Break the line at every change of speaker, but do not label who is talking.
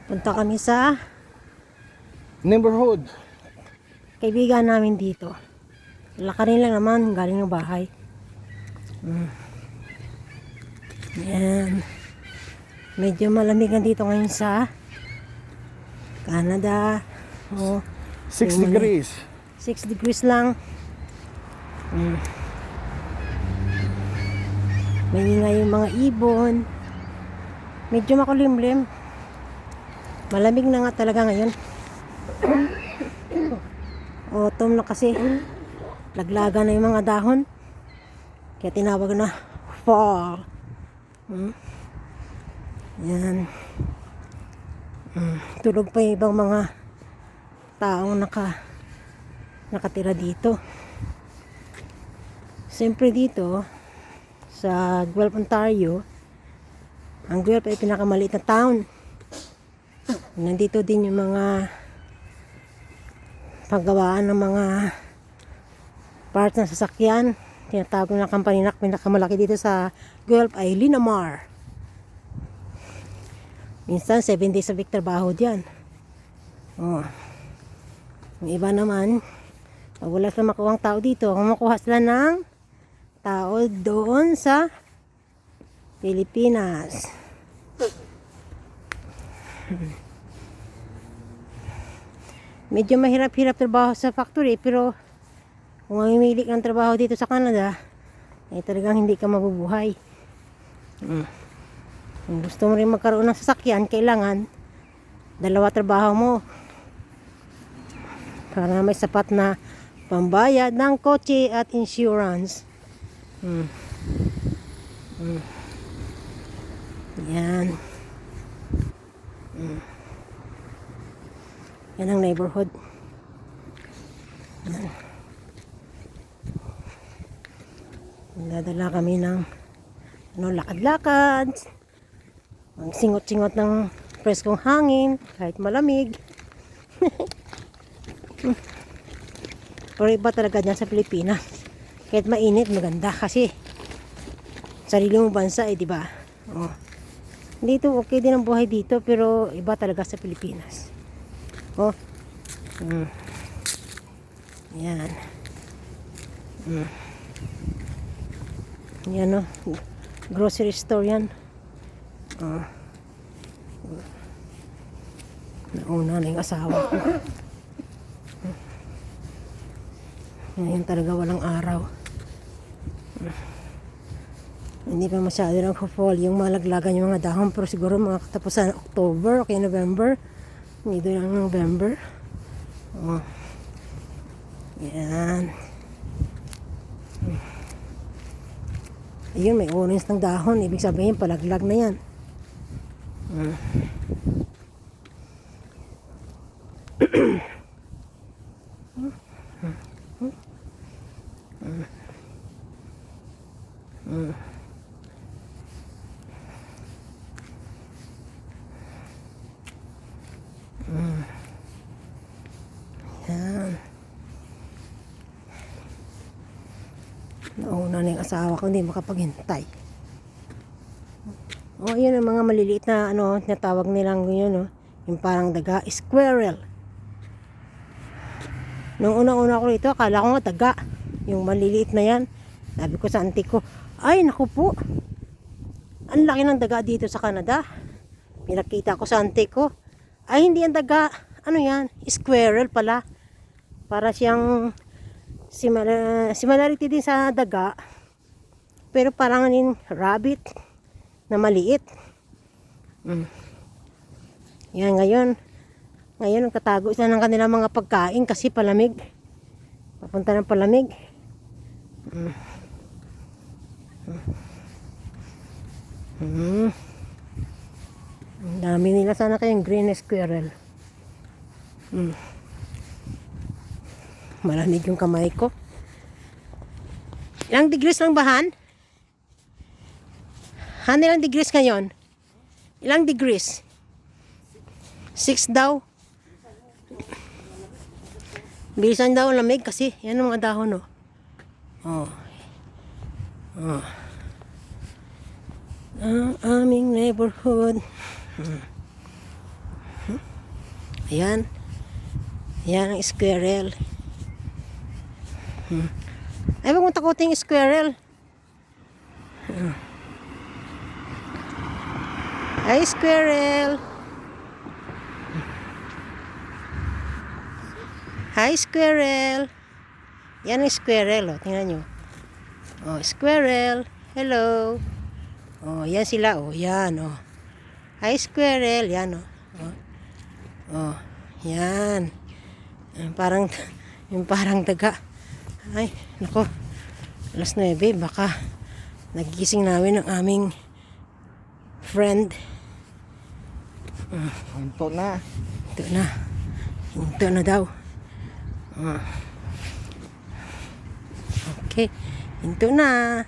Punta kami sa
neighborhood.
kaibigan namin dito. Lakarin lang naman, galing ng bahay. Yan. Medyo malamig na dito ngayon sa Canada. Oh,
6 degrees.
6 degrees lang. May ingay yung mga ibon. Medyo makulimlim. Malamig na nga talaga ngayon. Autumn na kasi. Laglaga na yung mga dahon. Kaya tinawag na fall. Yan. Tulog pa yung ibang mga taong nakatira dito. Siyempre dito sa Guelph, Ontario, ang Guelph ay pinakamaliit na town. Nandito din yung mga paggawaan ng mga parts ng sasakyan. Tinatawag ng company na pinakamalaki dito sa Guelph ay Linamar. Minsan 7 days a week trabaho dyan. Yung iba naman, pag wala sila makuhang tao dito, kumukuha sila ng tao doon sa Pilipinas. Medyo mahirap-hirap trabaho sa factory, pero kung mamimili ng trabaho dito sa Canada, ay talagang hindi ka mabubuhay. Kung gusto mo rin magkaroon ng sasakyan, kailangan dalawa trabaho mo para may sapat na pambayad ng kotse at insurance. Yan. Yan ang neighborhood. Yan. Dadala kami ng lakad-lakad. Ang singot-singot ng preskong hangin kahit malamig. Pero iba talaga dyan sa Pilipinas. Kahit mainit, maganda kasi sarili mong bansa di ba? Dito okay din ang buhay dito, pero iba talaga sa Pilipinas. Yan. Yan grocery store yan. Nauna na yung asawa ko. Ngayon talaga walang araw. Hindi pa masyado nag-fall yung malaglagan yung mga dahon, pero siguro mga katapusan October, okay, November, dito lang November. Yan. Ayun, may orange ng dahon, ibig sabihin palaglag na yan. Yan. Nauna na yung asawa ko, hindi makapaghintay. Yun ang mga maliliit na tinatawag nilang yun, yung parang daga, squirrel. Nung una-una ko rito, akala ko nga daga, yung maliliit na yan. Sabi ko sa auntie ko, ay naku po, ang laki ng daga dito sa Canada. Pinakita ko sa auntie ko, ay hindi yan daga, ano yan, squirrel pala. Para siyang similarity din sa daga, pero parang rabbit na maliit. Yan, ngayon katago sila ng kanilang mga pagkain kasi palamig. Papunta ng palamig. Ang dami nila, sana kayong green squirrel. Malamig yung kamay ko. Ilang degrees lang ba, Han? Han, ilang degrees ngayon? Ilang degrees? 6 daw. Bilisan daw ang lamig kasi yan ang mga dahon, Ang aming neighborhood. Ayan. Ayan ang squirrel. Ay, wag mo takutin yung squirrel. Hi, squirrel. Hi, squirrel. Yan ang squirrel, oh. Tingnan nyo. Oh, squirrel. Hello. Oh, yan sila, oh. Yan, oh. Hi, squirrel. Yan, oh. Oh, oh. Yan. Parang, yung parang daga. Ay, nako. Alas 9, baka nagigising namin ang aming friend.
Hinto na.
Ito na. Ito na daw. Okay. Ito na.